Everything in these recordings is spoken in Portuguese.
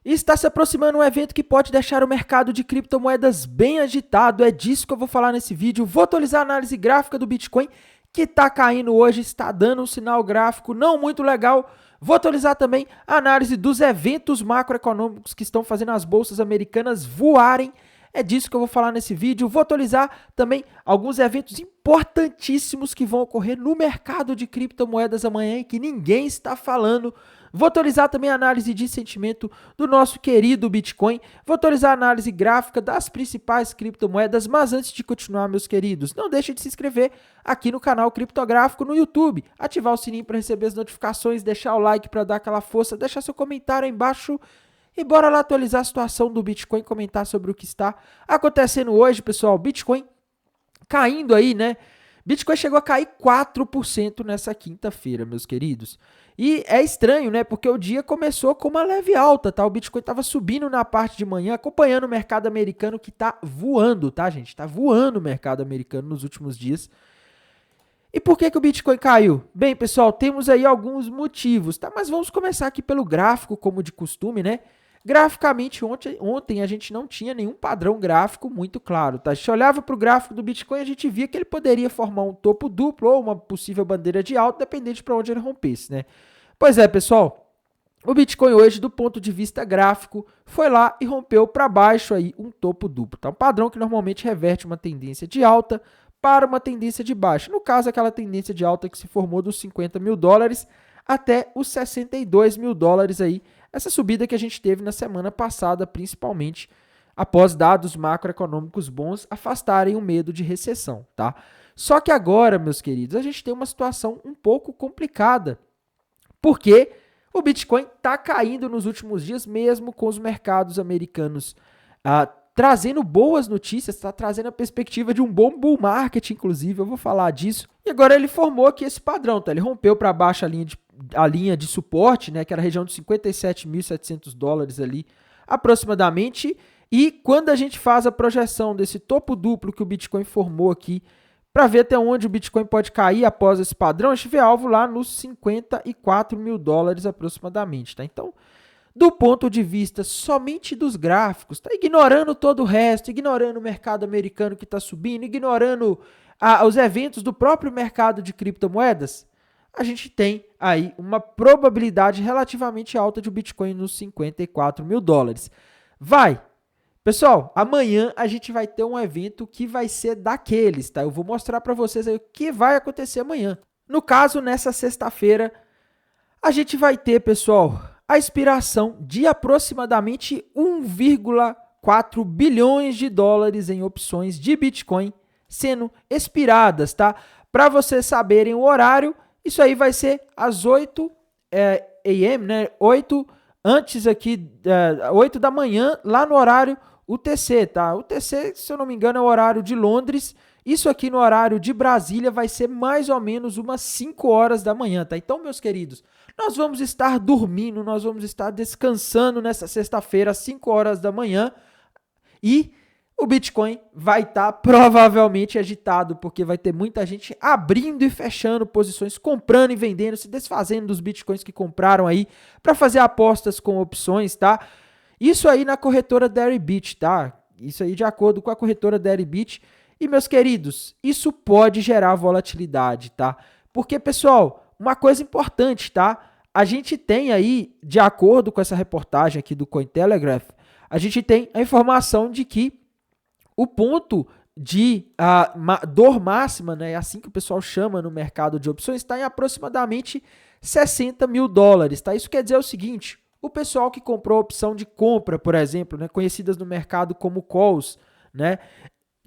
E está se aproximando um evento que pode deixar o mercado de criptomoedas bem agitado. É disso que eu vou falar nesse vídeo. Vou atualizar a análise gráfica do Bitcoin, que está caindo hoje, está dando um sinal gráfico não muito legal. Vou atualizar também a análise dos eventos macroeconômicos que estão fazendo as bolsas americanas voarem. É disso que eu vou falar nesse vídeo. Vou atualizar também alguns eventos importantíssimos que vão ocorrer no mercado de criptomoedas amanhã e que ninguém está falando. Vou atualizar também a análise de sentimento do nosso querido Bitcoin. Vou atualizar a análise gráfica das principais criptomoedas. Mas antes de continuar, meus queridos, não deixe de se inscrever aqui no canal Criptográfico no YouTube. Ativar o sininho para receber as notificações, deixar o like para dar aquela força, deixar seu comentário aí embaixo. E bora lá atualizar a situação do Bitcoin, comentar sobre o que está acontecendo hoje, pessoal. Bitcoin caindo aí, né? Bitcoin chegou a cair 4% nessa quinta-feira, meus queridos. E é estranho, né? Porque o dia começou com uma leve alta, tá? O Bitcoin estava subindo na parte de manhã, acompanhando o mercado americano que tá voando, tá, gente? Tá voando o mercado americano nos últimos dias. E por que o Bitcoin caiu? Bem, pessoal, temos aí alguns motivos, tá? Mas vamos começar aqui pelo gráfico, como de costume, né? Graficamente, ontem a gente não tinha nenhum padrão gráfico muito claro, tá? A gente olhava para o gráfico do Bitcoin e a gente via que ele poderia formar um topo duplo ou uma possível bandeira de alta, dependente para onde ele rompesse, né? Pois é, pessoal, o Bitcoin hoje, do ponto de vista gráfico, foi lá e rompeu para baixo aí um topo duplo, tá? Um padrão que normalmente reverte uma tendência de alta para uma tendência de baixa. No caso, aquela tendência de alta que se formou dos 50 mil dólares até os 62 mil dólares aí, essa subida que a gente teve na semana passada, principalmente após dados macroeconômicos bons afastarem o medo de recessão, tá? Só que agora, meus queridos, a gente tem uma situação um pouco complicada, porque o Bitcoin está caindo nos últimos dias, mesmo com os mercados americanos trazendo boas notícias, está trazendo a perspectiva de um bom bull market, inclusive, eu vou falar disso. E agora ele formou aqui esse padrão, tá? Ele rompeu para baixo a linha de suporte, né, que era a região de 57.700 dólares ali, aproximadamente. E quando a gente faz a projeção desse topo duplo que o Bitcoin formou aqui, para ver até onde o Bitcoin pode cair após esse padrão, a gente vê alvo lá nos 54 mil dólares aproximadamente, tá? Então, do ponto de vista somente dos gráficos, tá ignorando todo o resto, ignorando o mercado americano que está subindo, ignorando os eventos do próprio mercado de criptomoedas, a gente tem aí uma probabilidade relativamente alta de o Bitcoin nos 54 mil dólares. Pessoal, amanhã a gente vai ter um evento que vai ser daqueles, tá? Eu vou mostrar para vocês aí o que vai acontecer amanhã. No caso, nessa sexta-feira, a gente vai ter, pessoal, a expiração de aproximadamente 1,4 bilhões de dólares em opções de Bitcoin sendo expiradas, tá? Para vocês saberem o horário, isso aí vai ser às 8 a.m., né? 8 antes aqui, 8 da manhã, lá no horário UTC, tá? UTC, se eu não me engano, é o horário de Londres. Isso aqui no horário de Brasília vai ser mais ou menos umas 5 horas da manhã, tá? Então, meus queridos, nós vamos estar dormindo, nós vamos estar descansando nessa sexta-feira às 5 horas da manhã e o Bitcoin vai estar provavelmente agitado, porque vai ter muita gente abrindo e fechando posições, comprando e vendendo, se desfazendo dos Bitcoins que compraram aí para fazer apostas com opções, tá? Isso aí na corretora Deribit, tá? Isso aí de acordo com a corretora Deribit. E, meus queridos, isso pode gerar volatilidade, tá? Porque, pessoal, uma coisa importante, tá? A gente tem aí, de acordo com essa reportagem aqui do Cointelegraph, a gente tem a informação de que o ponto de dor máxima, né, assim que o pessoal chama no mercado de opções, está em aproximadamente 60 mil dólares, tá? Isso quer dizer o seguinte, o pessoal que comprou a opção de compra, por exemplo, né, conhecidas no mercado como calls, né,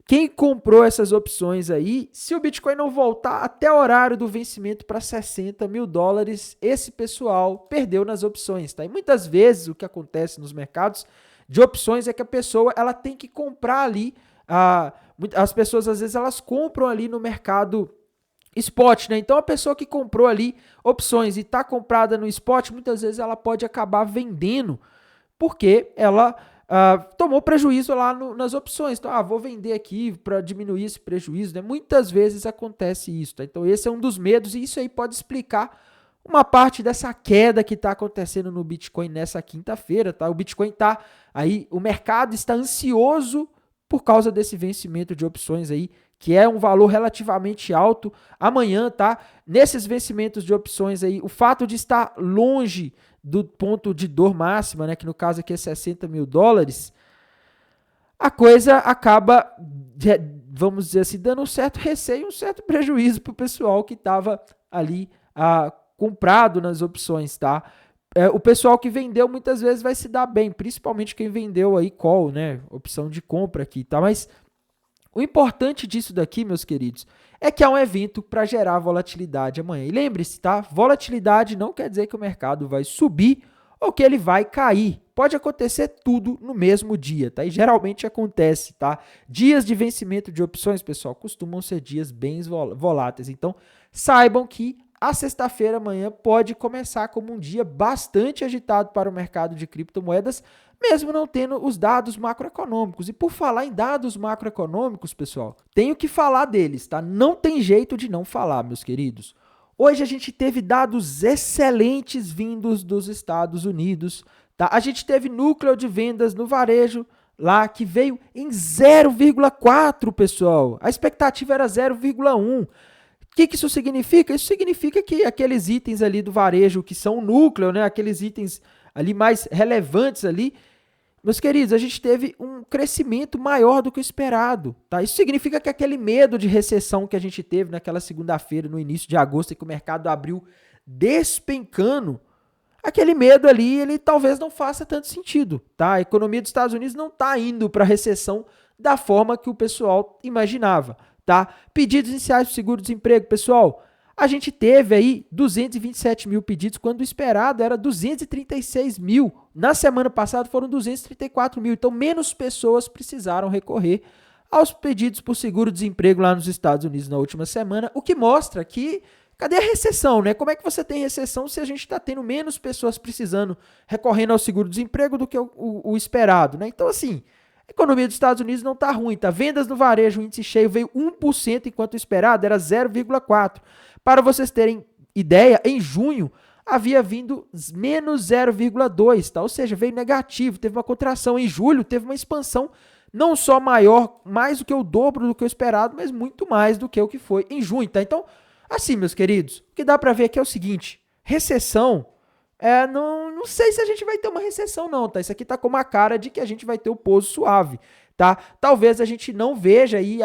quem comprou essas opções aí, se o Bitcoin não voltar até o horário do vencimento para 60 mil dólares, esse pessoal perdeu nas opções, tá? E muitas vezes o que acontece nos mercados de opções é que a pessoa ela tem que comprar ali, as pessoas às vezes elas compram ali no mercado spot, né? Então a pessoa que comprou ali opções e está comprada no spot, muitas vezes ela pode acabar vendendo, porque ela tomou prejuízo lá nas opções. Então, vou vender aqui para diminuir esse prejuízo, né? Muitas vezes acontece isso, tá? Então, esse é um dos medos e isso aí pode explicar uma parte dessa queda que está acontecendo no Bitcoin nessa quinta-feira, tá? O Bitcoin está aí, o mercado está ansioso por causa desse vencimento de opções aí, que é um valor relativamente alto amanhã, tá? Nesses vencimentos de opções aí, o fato de estar longe do ponto de dor máxima, né, que no caso aqui é $60 mil, a coisa acaba, vamos dizer assim, dando um certo receio, um certo prejuízo para o pessoal que estava ali comprado nas opções, tá? O pessoal que vendeu muitas vezes vai se dar bem, principalmente quem vendeu aí call, né? Opção de compra aqui, tá? Mas o importante disso daqui, meus queridos, é que é um evento para gerar volatilidade amanhã. E lembre-se, tá? Volatilidade não quer dizer que o mercado vai subir ou que ele vai cair. Pode acontecer tudo no mesmo dia, tá? E geralmente acontece, tá? Dias de vencimento de opções, pessoal, costumam ser dias bem voláteis. Então, saibam que a sexta-feira amanhã pode começar como um dia bastante agitado para o mercado de criptomoedas, mesmo não tendo os dados macroeconômicos. E por falar em dados macroeconômicos, pessoal, tenho que falar deles, tá? Não tem jeito de não falar, meus queridos. Hoje a gente teve dados excelentes vindos dos Estados Unidos, tá? A gente teve núcleo de vendas no varejo lá que veio em 0,4, pessoal. A expectativa era 0,1. O que isso significa? Isso significa que aqueles itens ali do varejo que são o núcleo, né, aqueles itens ali mais relevantes ali, meus queridos, a gente teve um crescimento maior do que o esperado, tá? Isso significa que aquele medo de recessão que a gente teve naquela segunda-feira, no início de agosto, em que o mercado abriu despencando, aquele medo ali, ele talvez não faça tanto sentido, tá? A economia dos Estados Unidos não está indo para a recessão da forma que o pessoal imaginava, tá? Pedidos iniciais de seguro-desemprego, pessoal, a gente teve aí 227 mil pedidos, quando o esperado era 236 mil. Na semana passada foram 234 mil, então menos pessoas precisaram recorrer aos pedidos por seguro-desemprego lá nos Estados Unidos na última semana, o que mostra que, cadê a recessão, né? Como é que você tem recessão se a gente está tendo menos pessoas precisando, recorrendo ao seguro-desemprego do que o esperado, né? Então, assim, a economia dos Estados Unidos não está ruim, tá? Vendas no varejo, o índice cheio veio 1%, enquanto o esperado era 0,4%. Para vocês terem ideia, em junho havia vindo menos 0,2%, tá? Ou seja, veio negativo, teve uma contração. Em julho teve uma expansão não só maior, mais do que o dobro do que o esperado, mas muito mais do que o que foi em junho, tá? Então, assim, meus queridos, o que dá para ver aqui é o seguinte, recessão, não sei se a gente vai ter uma recessão não, tá? Isso aqui tá com uma cara de que a gente vai ter o pouso suave, tá? Talvez a gente não veja aí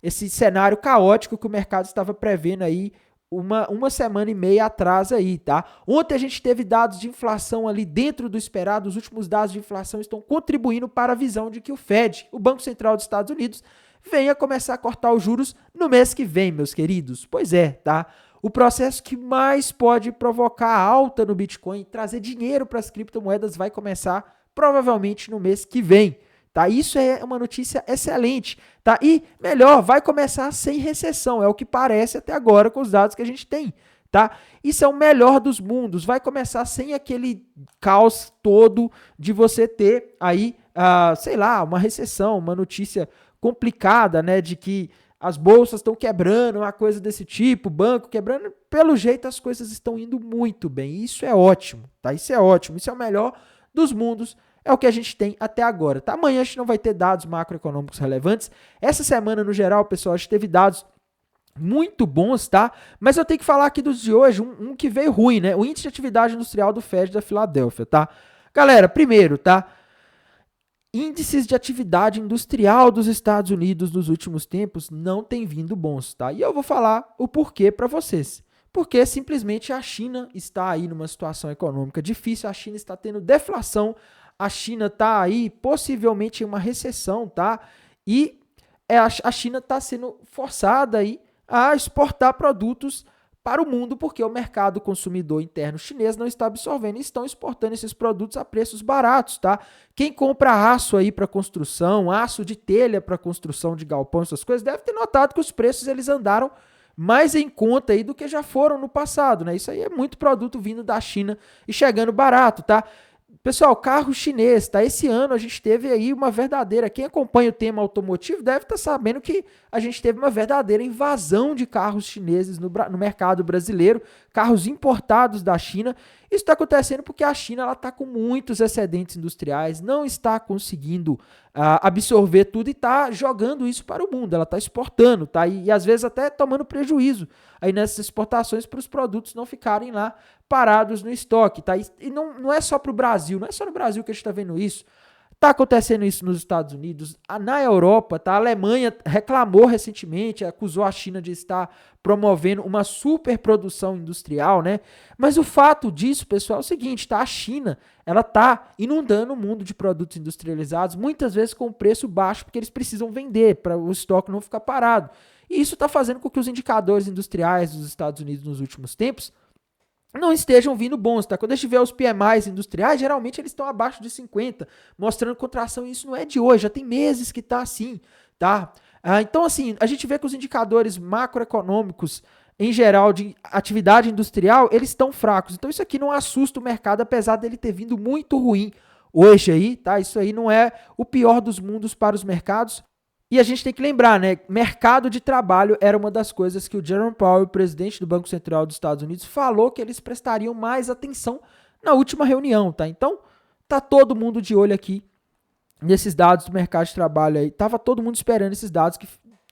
esse cenário caótico que o mercado estava prevendo aí uma semana e meia atrás aí, tá? Ontem a gente teve dados de inflação ali dentro do esperado, os últimos dados de inflação estão contribuindo para a visão de que o Fed, o Banco Central dos Estados Unidos, venha começar a cortar os juros no mês que vem, meus queridos. Pois é, tá? O processo que mais pode provocar alta no Bitcoin, trazer dinheiro para as criptomoedas vai começar provavelmente no mês que vem. Tá? Isso é uma notícia excelente, tá? E melhor, vai começar sem recessão, é o que parece até agora com os dados que a gente tem, tá? Isso é o melhor dos mundos, vai começar sem aquele caos todo de você ter aí, sei lá, uma recessão, uma notícia complicada, né, de que as bolsas estão quebrando, uma coisa desse tipo, banco quebrando. Pelo jeito as coisas estão indo muito bem, isso é ótimo, tá? Isso é ótimo, isso é o melhor dos mundos. É o que a gente tem até agora, tá? Amanhã a gente não vai ter dados macroeconômicos relevantes. Essa semana, no geral, pessoal, a gente teve dados muito bons, tá? Mas eu tenho que falar aqui dos de hoje, um que veio ruim, né? O índice de atividade industrial do Fed da Filadélfia, tá? Galera, primeiro, tá? Índices de atividade industrial dos Estados Unidos nos últimos tempos não têm vindo bons, tá? E eu vou falar o porquê para vocês. Porque simplesmente a China está aí numa situação econômica difícil, a China está tendo deflação, a China está aí possivelmente em uma recessão, tá? E a China está sendo forçada aí a exportar produtos para o mundo porque o mercado consumidor interno chinês não está absorvendo e estão exportando esses produtos a preços baratos, tá? Quem compra aço aí para construção, aço de telha para construção de galpão, essas coisas, deve ter notado que os preços eles andaram mais em conta aí do que já foram no passado, né? Isso aí é muito produto vindo da China e chegando barato, tá? Pessoal, carro chinês, tá? Esse ano a gente teve aí uma verdadeira. Quem acompanha o tema automotivo deve estar sabendo que a gente teve uma verdadeira invasão de carros chineses no mercado brasileiro, carros importados da China. Isso está acontecendo porque a China está com muitos excedentes industriais, não está conseguindo absorver tudo e está jogando isso para o mundo. Ela está exportando, tá? E às vezes até tomando prejuízo aí nessas exportações para os produtos não ficarem lá parados no estoque, tá? E não é só para o Brasil, não é só no Brasil que a gente está vendo isso. Está acontecendo isso nos Estados Unidos, na Europa, tá? A Alemanha reclamou recentemente, acusou a China de estar promovendo uma superprodução industrial, né? Mas o fato disso, pessoal, é o seguinte, tá? A China, ela tá inundando o mundo de produtos industrializados, muitas vezes com preço baixo, porque eles precisam vender para o estoque não ficar parado. E isso está fazendo com que os indicadores industriais dos Estados Unidos nos últimos tempos não estejam vindo bons, tá? Quando a gente vê os PMIs industriais, geralmente eles estão abaixo de 50, mostrando contração, e isso não é de hoje, já tem meses que tá assim, tá? Então, assim, a gente vê que os indicadores macroeconômicos, em geral, de atividade industrial, eles estão fracos. Então, isso aqui não assusta o mercado, apesar dele ter vindo muito ruim hoje aí, tá? Isso aí não é o pior dos mundos para os mercados. E a gente tem que lembrar, né? Mercado de trabalho era uma das coisas que o Jerome Powell, presidente do Banco Central dos Estados Unidos, falou que eles prestariam mais atenção na última reunião, tá? Então, tá todo mundo de olho aqui nesses dados do mercado de trabalho aí. Tava todo mundo esperando esses dados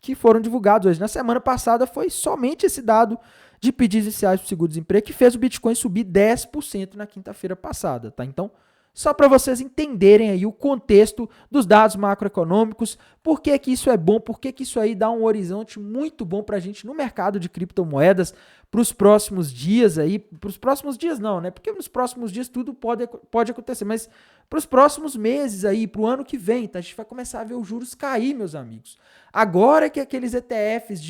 que foram divulgados hoje. Na semana passada foi somente esse dado de pedidos iniciais para o seguro-desemprego que fez o Bitcoin subir 10% na quinta-feira passada, tá? Então, só para vocês entenderem aí o contexto dos dados macroeconômicos, por que que isso é bom, por que que isso aí dá um horizonte muito bom para a gente no mercado de criptomoedas para os próximos dias aí, para os próximos dias não, né? Porque nos próximos dias tudo pode acontecer, mas para os próximos meses aí, para o ano que vem, tá? A gente vai começar a ver os juros cair, meus amigos. Agora que aqueles ETFs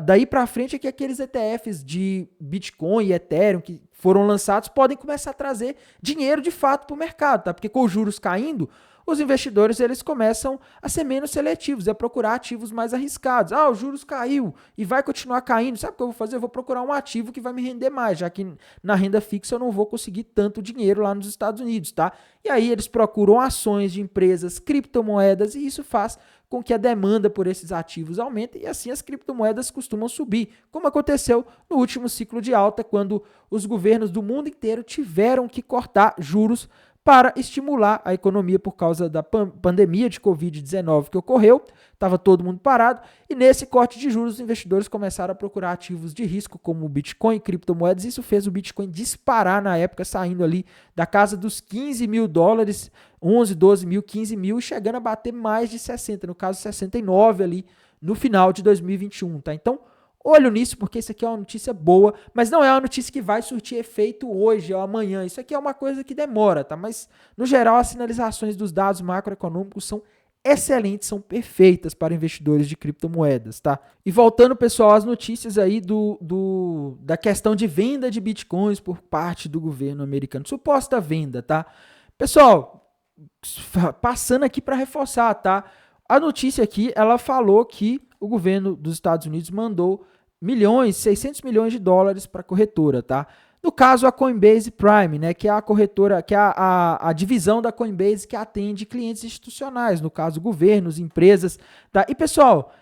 daí para frente é que aqueles ETFs de Bitcoin e Ethereum que foram lançados podem começar a trazer dinheiro de fato para o mercado, tá? Porque com os juros caindo, os investidores eles começam a ser menos seletivos, a procurar ativos mais arriscados. Ah, os juros caiu e vai continuar caindo. Sabe o que eu vou fazer? Eu vou procurar um ativo que vai me render mais, já que na renda fixa eu não vou conseguir tanto dinheiro lá nos Estados Unidos, tá? E aí eles procuram ações de empresas, criptomoedas, e isso faz com que a demanda por esses ativos aumente e assim as criptomoedas costumam subir, como aconteceu no último ciclo de alta, quando os governos do mundo inteiro tiveram que cortar juros para estimular a economia por causa da pandemia de Covid-19 que ocorreu, estava todo mundo parado, e nesse corte de juros os investidores começaram a procurar ativos de risco como o Bitcoin e criptomoedas. Isso fez o Bitcoin disparar na época, saindo ali da casa dos $15 mil, 11, 12 mil, 15 mil, e chegando a bater mais de 60, no caso 69 ali no final de 2021, tá? Então, olho nisso, porque isso aqui é uma notícia boa, mas não é uma notícia que vai surtir efeito hoje ou amanhã. Isso aqui é uma coisa que demora, tá? Mas, no geral, as sinalizações dos dados macroeconômicos são excelentes, são perfeitas para investidores de criptomoedas, tá? E voltando, pessoal, às notícias aí da questão de venda de bitcoins por parte do governo americano. Suposta venda, tá? Pessoal, passando aqui para reforçar, tá? A notícia aqui, ela falou que o governo dos Estados Unidos mandou 600 milhões de dólares para a corretora, tá? No caso, a Coinbase Prime, né, que é a corretora, que é a divisão da Coinbase que atende clientes institucionais, no caso, governos, empresas, tá? E, pessoal,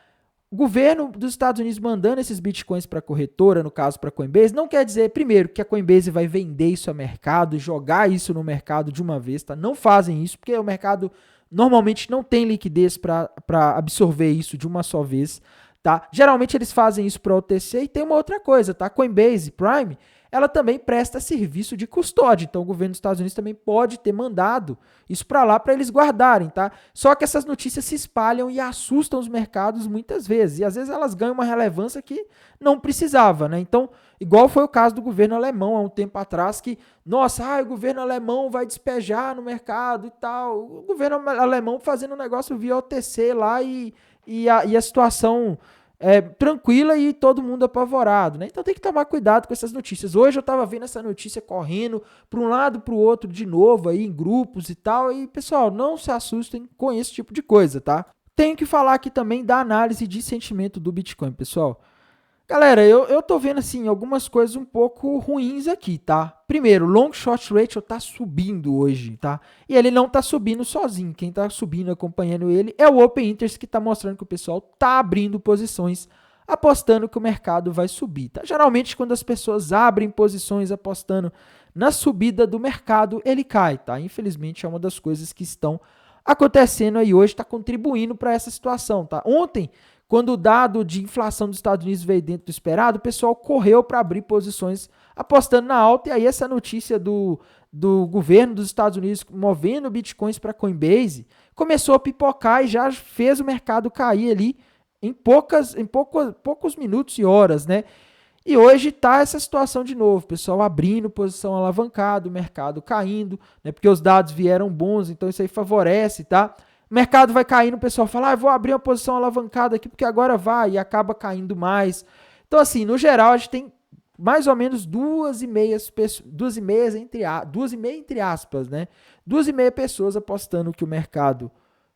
o governo dos Estados Unidos mandando esses bitcoins para a corretora, no caso para a Coinbase, não quer dizer, primeiro, que a Coinbase vai vender isso ao mercado e jogar isso no mercado de uma vez, tá? Não fazem isso, porque o mercado normalmente não tem liquidez para absorver isso de uma só vez, tá? Geralmente eles fazem isso para OTC. E tem uma outra coisa, tá? A Coinbase Prime, ela também presta serviço de custódia. Então o governo dos Estados Unidos também pode ter mandado isso para lá para eles guardarem, tá? Só que essas notícias se espalham e assustam os mercados muitas vezes. E às vezes elas ganham uma relevância que não precisava, né? Então, igual foi o caso do governo alemão há um tempo atrás, que, nossa, o governo alemão vai despejar no mercado e tal. O governo alemão fazendo um negócio via OTC lá e a situação tranquila e todo mundo apavorado, né? Então tem que tomar cuidado com essas notícias. Hoje eu estava vendo essa notícia correndo para um lado para o outro de novo aí em grupos e tal. E, pessoal, não se assustem com esse tipo de coisa, tá? Tenho que falar aqui também da análise de sentimento do Bitcoin, pessoal. Galera, eu tô vendo, assim, algumas coisas um pouco ruins aqui, tá? Primeiro, long short ratio tá subindo hoje, tá? E ele não tá subindo sozinho. Quem tá subindo, acompanhando ele, é o Open Interest, que tá mostrando que o pessoal tá abrindo posições, apostando que o mercado vai subir, tá? Geralmente, quando as pessoas abrem posições apostando na subida do mercado, ele cai, tá? Infelizmente, é uma das coisas que estão acontecendo aí hoje, tá contribuindo para essa situação, tá? Ontem, quando o dado de inflação dos Estados Unidos veio dentro do esperado, o pessoal correu para abrir posições apostando na alta, e aí essa notícia do governo dos Estados Unidos movendo bitcoins para Coinbase começou a pipocar e já fez o mercado cair ali em poucos minutos e horas, né? E hoje está essa situação de novo, pessoal abrindo posição alavancada, o mercado caindo, né? Porque os dados vieram bons, então isso aí favorece, tá? O mercado vai caindo, o pessoal fala, vou abrir uma posição alavancada aqui porque agora vai, e acaba caindo mais. Então, assim, no geral, a gente tem mais ou menos duas e meia entre aspas, né? 2,5 pessoas apostando que o mercado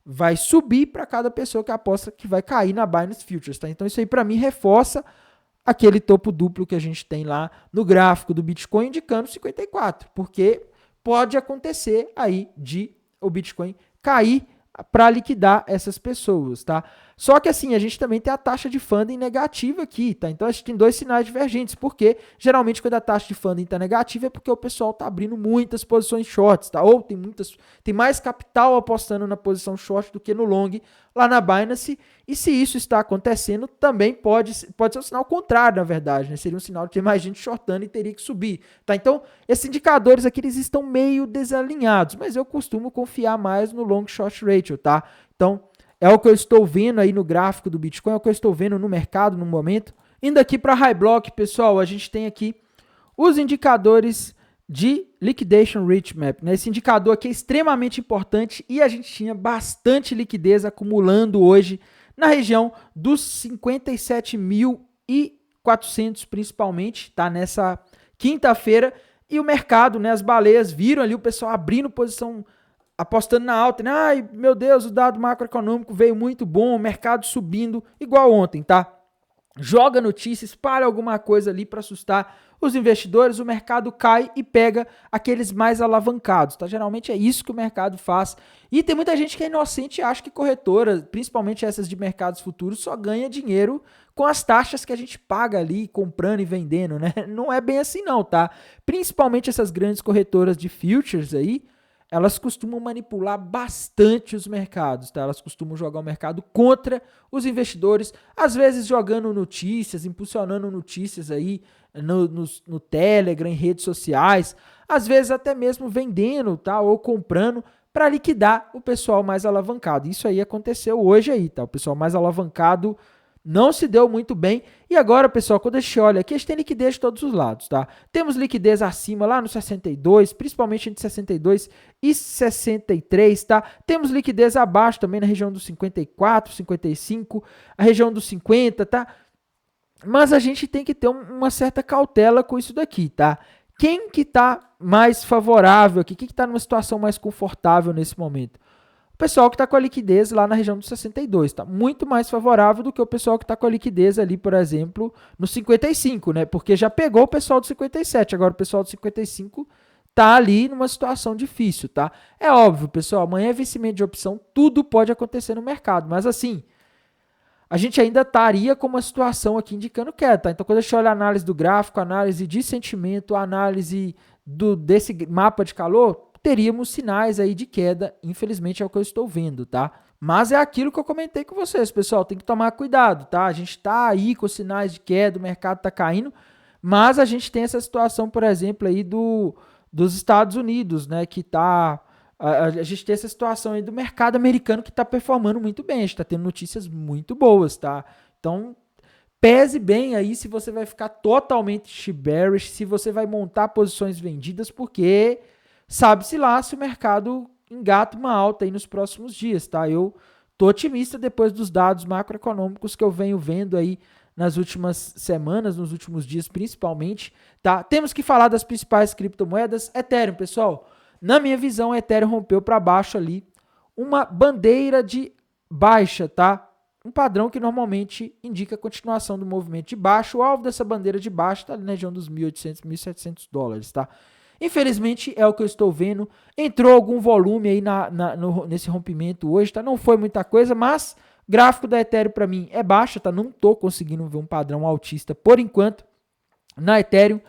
vai subir para cada pessoa que aposta que vai cair na Binance Futures, tá? Então, isso aí para mim reforça aquele topo duplo que a gente tem lá no gráfico do Bitcoin indicando 54, porque pode acontecer aí de o Bitcoin cair para liquidar essas pessoas, tá? Só que assim, a gente também tem a taxa de funding negativa aqui, tá? Então a gente tem dois sinais divergentes, porque geralmente quando a taxa de funding está negativa é porque o pessoal tá abrindo muitas posições shorts, tá? Ou tem mais capital apostando na posição short do que no long lá na Binance, e se isso está acontecendo, também pode ser um sinal contrário, na verdade, né? Seria um sinal de ter mais gente shortando e teria que subir, tá? Então, esses indicadores aqui, eles estão meio desalinhados, mas eu costumo confiar mais no long short ratio, tá? Então, é o que eu estou vendo aí no gráfico do Bitcoin, é o que eu estou vendo no mercado no momento. Indo aqui para High Block, pessoal, a gente tem aqui os indicadores de Liquidation Rate Map, né? Esse indicador aqui é extremamente importante e a gente tinha bastante liquidez acumulando hoje na região dos 57.400 principalmente, tá? Nessa quinta-feira, e o mercado, né? As baleias viram ali o pessoal abrindo posição, apostando na alta, né? Ai, meu Deus, o dado macroeconômico veio muito bom, o mercado subindo, igual ontem, tá? Joga notícia, espalha alguma coisa ali para assustar os investidores, o mercado cai e pega aqueles mais alavancados, tá? Geralmente é isso que o mercado faz. E tem muita gente que é inocente e acha que corretora, principalmente essas de mercados futuros, só ganha dinheiro com as taxas que a gente paga ali, comprando e vendendo, né? Não é bem assim não, tá? Principalmente essas grandes corretoras de futures aí, elas costumam manipular bastante os mercados, tá? Elas costumam jogar o mercado contra os investidores, às vezes jogando notícias, impulsionando notícias aí no Telegram, em redes sociais, às vezes até mesmo vendendo, tá? Ou comprando para liquidar o pessoal mais alavancado. Isso aí aconteceu hoje aí, tá? O pessoal mais alavancado não se deu muito bem. E agora, pessoal, quando a gente olha aqui, a gente tem liquidez de todos os lados, tá? Temos liquidez acima lá no 62, principalmente entre 62 e 63, tá? Temos liquidez abaixo também na região dos 54, 55, a região dos 50, tá? Mas a gente tem que ter uma certa cautela com isso daqui, tá? Quem que tá mais favorável aqui? Quem que tá numa situação mais confortável nesse momento? O pessoal que está com a liquidez lá na região dos 62, tá muito mais favorável do que o pessoal que está com a liquidez ali, por exemplo, no 55, né? Porque já pegou o pessoal do 57, agora o pessoal do 55 tá ali numa situação difícil, tá? É óbvio, pessoal, amanhã é vencimento de opção, tudo pode acontecer no mercado, mas assim, a gente ainda estaria com uma situação aqui indicando queda, tá? Então, quando a gente olha a análise do gráfico, análise de sentimento, análise desse mapa de calor, teríamos sinais aí de queda, infelizmente é o que eu estou vendo, tá? Mas é aquilo que eu comentei com vocês, pessoal, tem que tomar cuidado, tá? A gente tá aí com sinais de queda, o mercado tá caindo, mas a gente tem essa situação, por exemplo, aí dos Estados Unidos, né, que tá... A gente tem essa situação aí do mercado americano que está performando muito bem, a gente está tendo notícias muito boas, tá? Então, pese bem aí se você vai ficar totalmente bearish, se você vai montar posições vendidas, porque sabe-se lá se o mercado engata uma alta aí nos próximos dias, tá? Eu tô otimista depois dos dados macroeconômicos que eu venho vendo aí nas últimas semanas, nos últimos dias principalmente, tá? Temos que falar das principais criptomoedas. Ethereum, pessoal, na minha visão, Ethereum rompeu para baixo ali uma bandeira de baixa, tá? um padrão que normalmente indica a continuação do movimento de baixo. O alvo dessa bandeira de baixo está na região dos 1.800, 1.700 dólares, tá? Infelizmente, é o que eu estou vendo. Entrou algum volume aí nesse rompimento hoje, tá? Não foi muita coisa, mas gráfico da Ethereum para mim é baixa, tá? Não estou conseguindo ver um padrão altista por enquanto na Ethereum.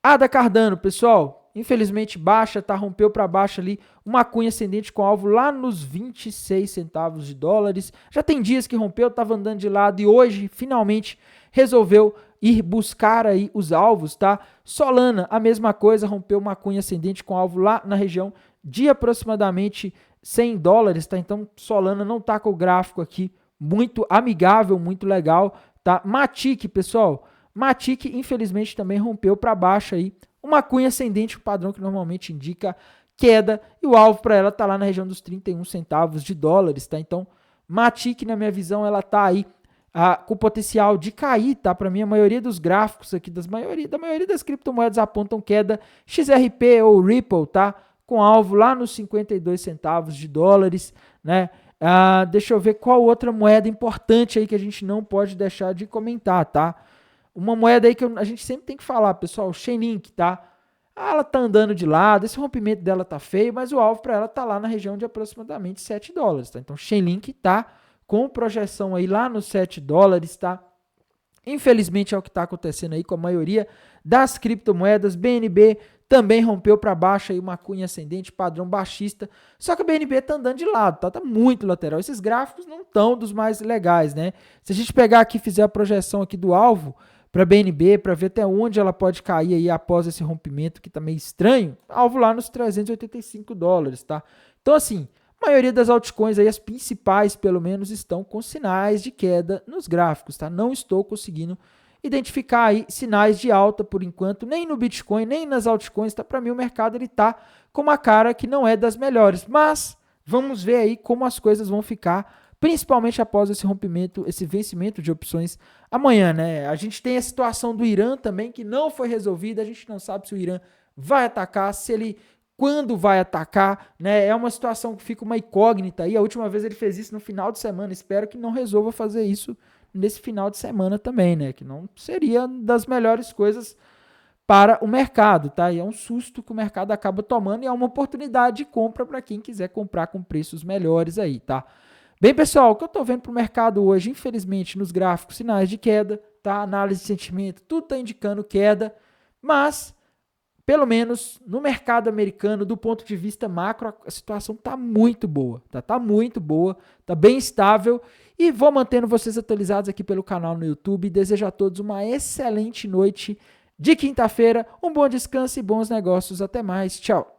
A da Cardano, pessoal, infelizmente baixa, tá? Rompeu para baixo ali, uma cunha ascendente com alvo lá nos 26 centavos de dólares. Já tem dias que rompeu, estava andando de lado e hoje finalmente resolveu ir buscar aí os alvos, tá? Solana, a mesma coisa, rompeu uma cunha ascendente com alvo lá na região de aproximadamente 100 dólares, tá? Então Solana não tá com o gráfico aqui muito amigável, muito legal, tá? Matic, pessoal, Matic infelizmente também rompeu para baixo aí, uma cunha ascendente, um padrão que normalmente indica queda, e o alvo para ela tá lá na região dos 31 centavos de dólares, tá? Então, Matic, na minha visão, ela tá aí com potencial de cair, tá? Para mim, a maioria dos gráficos aqui, da maioria das criptomoedas apontam queda, XRP ou Ripple, tá? Com alvo lá nos 52 centavos de dólares, né? Deixa eu ver qual outra moeda importante aí que a gente não pode deixar de comentar, tá? Uma moeda aí que a gente sempre tem que falar, pessoal, Chainlink, tá? Ela tá andando de lado, esse rompimento dela tá feio, mas o alvo para ela tá lá na região de aproximadamente 7 dólares, tá? Então, Chainlink tá com projeção aí lá nos 7 dólares, tá? Infelizmente é o que está acontecendo aí com a maioria das criptomoedas. BNB também rompeu para baixo aí uma cunha ascendente, padrão baixista. Só que a BNB tá andando de lado, tá? Tá muito lateral. Esses gráficos não estão dos mais legais, né? Se a gente pegar aqui e fizer a projeção aqui do alvo para a BNB, para ver até onde ela pode cair aí após esse rompimento que tá meio estranho, alvo lá nos 385 dólares, tá? Então assim, a maioria das altcoins aí, as principais pelo menos, estão com sinais de queda nos gráficos, tá? Não estou conseguindo identificar aí sinais de alta por enquanto, nem no Bitcoin, nem nas altcoins, tá? Para mim o mercado ele tá com uma cara que não é das melhores, mas vamos ver aí como as coisas vão ficar, principalmente após esse rompimento, esse vencimento de opções amanhã, né? A gente tem a situação do Irã também que não foi resolvida, a gente não sabe se o Irã vai atacar, se ele quando vai atacar, né? É uma situação que fica uma incógnita aí. A última vez ele fez isso no final de semana. Espero que não resolva fazer isso nesse final de semana também, né? Que não seria das melhores coisas para o mercado, tá? E é um susto que o mercado acaba tomando e é uma oportunidade de compra para quem quiser comprar com preços melhores aí, tá? Bem, pessoal, o que eu tô vendo pro mercado hoje, infelizmente, nos gráficos, sinais de queda, tá? Análise de sentimento, tudo tá indicando queda, mas pelo menos no mercado americano, do ponto de vista macro, a situação está muito boa, tá? Tá muito boa, tá bem estável e vou mantendo vocês atualizados aqui pelo canal no YouTube. Desejo a todos uma excelente noite de quinta-feira, um bom descanso e bons negócios. Até mais, tchau!